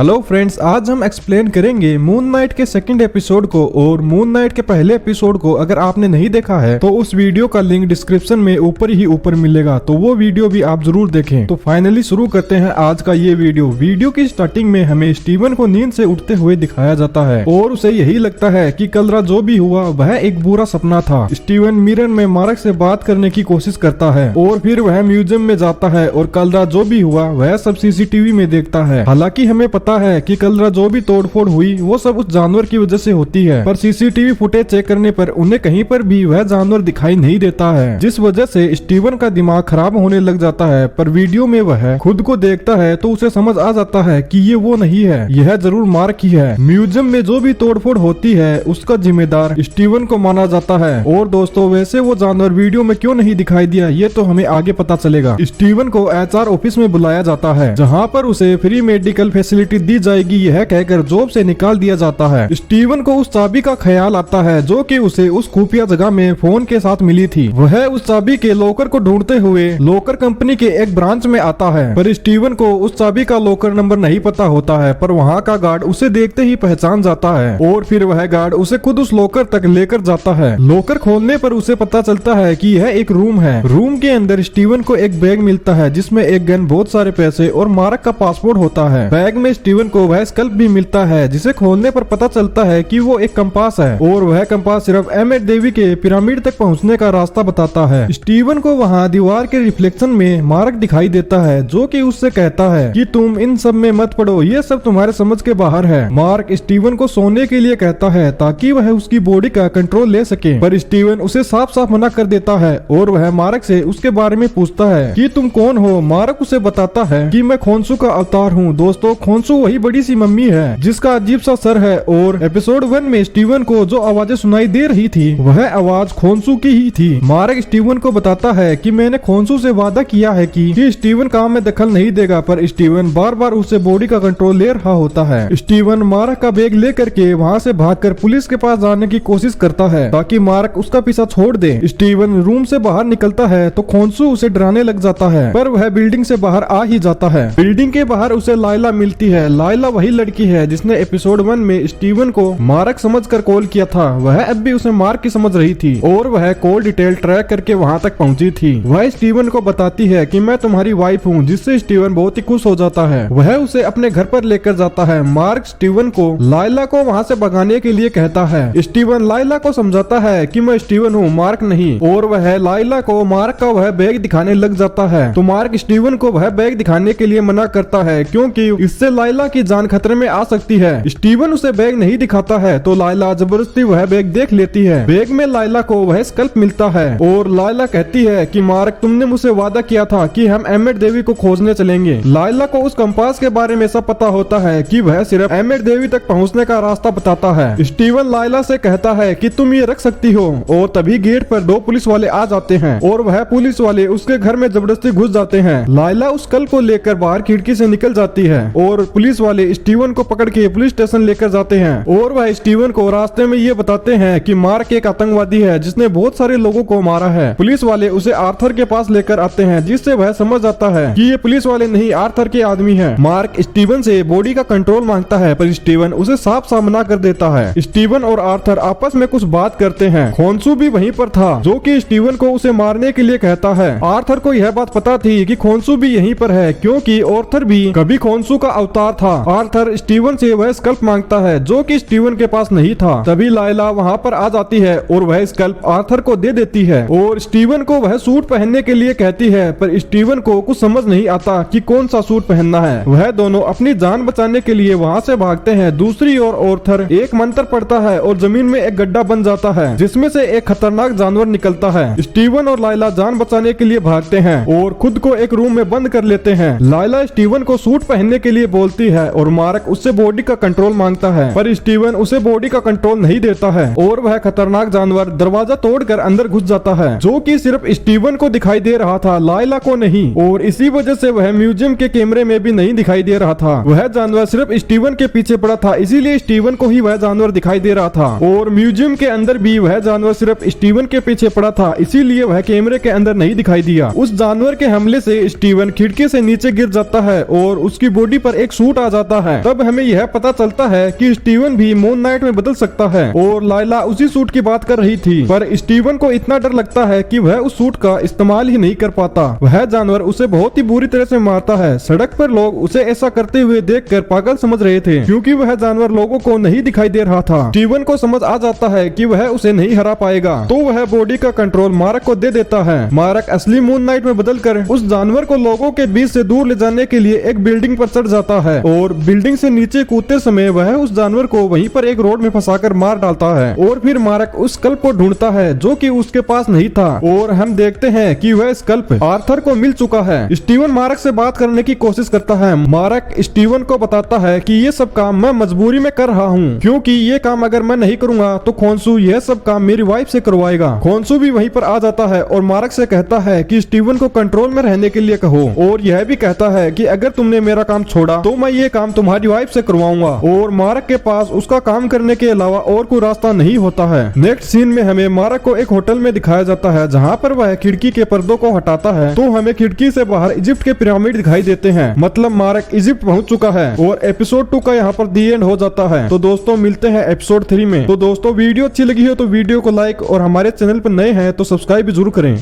Hello friends, आज हम explain करेंगे मून नाइट के सेकंड एपिसोड को। और मून नाइट के पहले एपिसोड को अगर आपने नहीं देखा है तो उस वीडियो का लिंक डिस्क्रिप्शन में ऊपर ही ऊपर मिलेगा, तो वो वीडियो भी आप जरूर देखें। तो फाइनली शुरू करते हैं आज का ये वीडियो की स्टार्टिंग में हमें स्टीवन को नींद से उठते हुए दिखाया जाता है और उसे यही लगता है कि कल रात जो भी हुआ वह एक बुरा सपना था। स्टीवन मिरर में मार्क से बात करने की कोशिश करता है और फिर वह म्यूजियम में जाता है और कल रात जो भी हुआ वह सब सीसीटीवी में देखता है। हालांकि हमें पता है कि कल रात जो भी तोड़फोड़ हुई वो सब उस जानवर की वजह से होती है, पर सीसीटीवी फुटेज चेक करने पर उन्हें कहीं पर भी वह जानवर दिखाई नहीं देता है, जिस वजह से स्टीवन का दिमाग खराब होने लग जाता है। पर वीडियो में वह खुद को देखता है तो उसे समझ आ जाता है कि ये वो नहीं है, यह जरूर मार्क ही है। म्यूजियम में जो भी तोड़फोड़ होती है उसका जिम्मेदार स्टीवन को माना जाता है। और दोस्तों, वैसे वो जानवर वीडियो में क्यों नहीं दिखाई दिया ये तो हमें आगे पता चलेगा। स्टीवन को एचआर ऑफिस में बुलाया जाता है जहाँ पर उसे फ्री मेडिकल फैसिलिटी दी जाएगी, यह कहकर जॉब से निकाल दिया जाता है। स्टीवन को उस चाबी का ख्याल आता है जो कि उसे उस खुफिया जगह में फोन के साथ मिली थी। वह उस चाबी के लॉकर को ढूंढते हुए लॉकर कंपनी के एक ब्रांच में आता है, पर स्टीवन को उस चाबी का लॉकर नंबर नहीं पता होता है। पर वहाँ का गार्ड उसे देखते ही पहचान जाता है और फिर वह गार्ड उसे खुद उस लॉकर तक लेकर जाता है। लॉकर खोलने पर उसे पता चलता है कि यह एक रूम है। रूम के अंदर स्टीवन को एक बैग मिलता है जिसमें एक गन, बहुत सारे पैसे और मार्क का पासपोर्ट होता है। बैग में स्टीवन को वह स्कल्प भी मिलता है जिसे खोलने पर पता चलता है कि वो एक कंपास है और वह कंपास सिर्फ एमेट देवी के पिरामिड तक पहुंचने का रास्ता बताता है। स्टीवन को वहां दीवार के रिफ्लेक्शन में मार्क दिखाई देता है जो कि उससे कहता है कि तुम इन सब में मत पड़ो, ये सब तुम्हारे समझ के बाहर है। मार्क स्टीवन को सोने के लिए कहता है ताकि वह उसकी बॉडी का कंट्रोल ले सके, पर स्टीवन उसे साफ साफ मना कर देता है और वह मार्क से उसके बारे में पूछता है कि तुम कौन हो। मार्क उसे बताता है कि मैं खोंसू का अवतार हूँ। दोस्तों, खोंसू वही बड़ी सी मम्मी है जिसका अजीब सा सर है और एपिसोड 1 में स्टीवन को जो आवाजें सुनाई दे रही थी वह आवाज खोंसू की ही थी। मार्क स्टीवन को बताता है कि मैंने खोंसू से वादा किया है कि स्टीवन काम में दखल नहीं देगा, पर स्टीवन बार बार उससे बॉडी का कंट्रोल ले रहा होता है। स्टीवन मार्क का बैग लेकर के वहाँ से भागकर पुलिस के पास जाने की कोशिश करता है ताकि मार्क उसका पीछा छोड़ दे। स्टीवन रूम से बाहर निकलता है तो खोंसू उसे डराने लग जाता है, पर वह बिल्डिंग से बाहर आ ही जाता है। बिल्डिंग के बाहर उसे लाइला मिलती है। लाइला वही लड़की है जिसने एपिसोड 1 में स्टीवन को मार्क समझकर कॉल किया था। वह अब भी उसे मार्क की समझ रही थी और वह कॉल डिटेल ट्रैक करके वहां तक पहुंची थी। वह स्टीवन को बताती है कि मैं तुम्हारी वाइफ हूं, जिससे स्टीवन बहुत ही खुश हो जाता है। वह उसे अपने घर पर लेकर जाता है। मार्क स्टीवन को लाइला को वहां से भगाने के लिए कहता है। स्टीवन लाइला को समझाता है कि मैं स्टीवन हूँ, मार्क नहीं, और वह लाइला को मार्क का वह बैग दिखाने लग जाता है। तो मार्क स्टीवन को वह बैग दिखाने के लिए मना करता है क्योंकि इससे लाइला की जान खतरे में आ सकती है। स्टीवन उसे बैग नहीं दिखाता है तो लाइला जबरदस्ती वह बैग देख लेती है। बैग में लाइला को वह स्कल्प मिलता है और लाइला कहती है कि मार्क, तुमने मुझसे वादा किया था कि हम एमेट देवी को खोजने चलेंगे। लाइला को उस कंपास के बारे में सब पता होता है कि वह सिर्फ एमेट देवी तक पहुंचने का रास्ता बताता है। स्टीवन लाइला से कहता है कि तुम ये रख सकती हो और तभी गेट पर 2 पुलिस वाले आ जाते हैं और वह पुलिस वाले उसके घर में जबरदस्ती घुस जाते हैं। लाइला उस स्कल्प को लेकर बाहर खिड़की से निकल जाती है और पुलिस वाले स्टीवन को पकड़ के पुलिस स्टेशन लेकर जाते हैं और वह स्टीवन को रास्ते में ये बताते हैं कि मार्क एक आतंकवादी है जिसने बहुत सारे लोगों को मारा है। पुलिस वाले उसे आर्थर के पास लेकर आते हैं जिससे वह समझ जाता है कि ये पुलिस वाले नहीं, आर्थर के आदमी हैं। मार्क स्टीवन से बॉडी का कंट्रोल मांगता है पर स्टीवन उसे साफ साफ मना कर देता है। स्टीवन और आर्थर आपस में कुछ बात करते हैं। खोंसू भी वहीं पर था जो कि स्टीवन को उसे मारने के लिए कहता है। आर्थर को यह बात पता थी कि खोंसू भी यहीं पर है क्योंकि आर्थर भी कभी खोंसू का अवतार था। आर्थर स्टीवन से वह स्कल्प मांगता है जो कि स्टीवन के पास नहीं था। तभी लाइला वहां पर आ जाती है और वह स्कल्प आर्थर को दे देती है और स्टीवन को वह सूट पहनने के लिए कहती है, पर स्टीवन को कुछ समझ नहीं आता कि कौन सा सूट पहनना है। वह दोनों अपनी जान बचाने के लिए वहां से भागते हैं। दूसरी ओर आर्थर एक मंत्र पढ़ता है और जमीन में एक गड्ढा बन जाता है जिसमें से एक खतरनाक जानवर निकलता है। स्टीवन और लाइला जान बचाने के लिए भागते हैं और खुद को एक रूम में बंद कर लेते हैं। लाइला स्टीवन को सूट पहनने के लिए बोलती है और मार्क उससे बॉडी का कंट्रोल मांगता है, पर स्टीवन उसे बॉडी का कंट्रोल नहीं देता है और वह खतरनाक जानवर दरवाजा तोड़कर अंदर घुस जाता है जो कि सिर्फ स्टीवन को दिखाई दे रहा था, लाइला को नहीं। और इसी वजह से वह म्यूजियम के कैमरे में भी नहीं दिखाई दे रहा था। वह जानवर सिर्फ स्टीवन के पीछे पड़ा था, इसीलिए स्टीवन को ही वह जानवर दिखाई दे रहा था। और म्यूजियम के अंदर भी वह जानवर सिर्फ स्टीवन के पीछे पड़ा था, इसीलिए वह कैमरे के अंदर नहीं दिखाई दिया। उस जानवर के हमले से स्टीवन खिड़की से नीचे गिर जाता है और उसकी बॉडी पर एक सूट सूट आ जाता है। तब हमें यह पता चलता है कि स्टीवन भी मून नाइट में बदल सकता है और लाइला उसी सूट की बात कर रही थी, पर स्टीवन को इतना डर लगता है कि वह उस सूट का इस्तेमाल ही नहीं कर पाता। वह जानवर उसे बहुत ही बुरी तरह से मारता है। सड़क पर लोग उसे ऐसा करते हुए देखकर पागल समझ रहे थे, क्योंकि वह जानवर लोगों को नहीं दिखाई दे रहा था। स्टीवन को समझ आ जाता है कि वह उसे नहीं हरा पाएगा, तो वह बॉडी का कंट्रोल मारक को दे देता है। मारक असली मून नाइट में बदलकर उस जानवर को लोगों के बीच से दूर ले जाने के लिए एक बिल्डिंग पर चढ़ जाता है और बिल्डिंग से नीचे कूदते समय वह उस जानवर को वहीं पर एक रोड में फंसाकर मार डालता है। और फिर मारक उस स्कल्प को ढूंढता है जो कि उसके पास नहीं था और हम देखते हैं कि वह स्कल्प आर्थर को मिल चुका है। स्टीवन मारक से बात करने की कोशिश करता है। मारक स्टीवन को बताता है कि ये सब काम मैं मजबूरी में कर रहा हूँ, क्योंकि ये काम अगर मैं नहीं करूंगा तो खोंसू यह सब काम मेरी वाइफ से करवाएगा। खोंसू भी वहीं पर आ जाता है और मारक से कहता है कि स्टीवन को कंट्रोल में रहने के लिए कहो, और यह भी कहता है कि अगर तुमने मेरा काम छोड़ा तो मैं ये काम तुम्हारी वाइफ से करवाऊंगा। और मारक के पास उसका काम करने के अलावा और कोई रास्ता नहीं होता है। नेक्स्ट सीन में हमें मारक को एक होटल में दिखाया जाता है, जहाँ पर वह खिड़की के पर्दों को हटाता है तो हमें खिड़की से बाहर इजिप्ट के पिरामिड दिखाई देते हैं। मतलब मारक इजिप्ट पहुंच चुका है और एपिसोड 2 का यहाँ पर दी एंड हो जाता है। तो दोस्तों मिलते हैं एपिसोड 3 में। तो दोस्तों वीडियो अच्छी लगी हो तो वीडियो को लाइक और हमारे चैनल पर नए हैं तो सब्सक्राइब जरूर करें।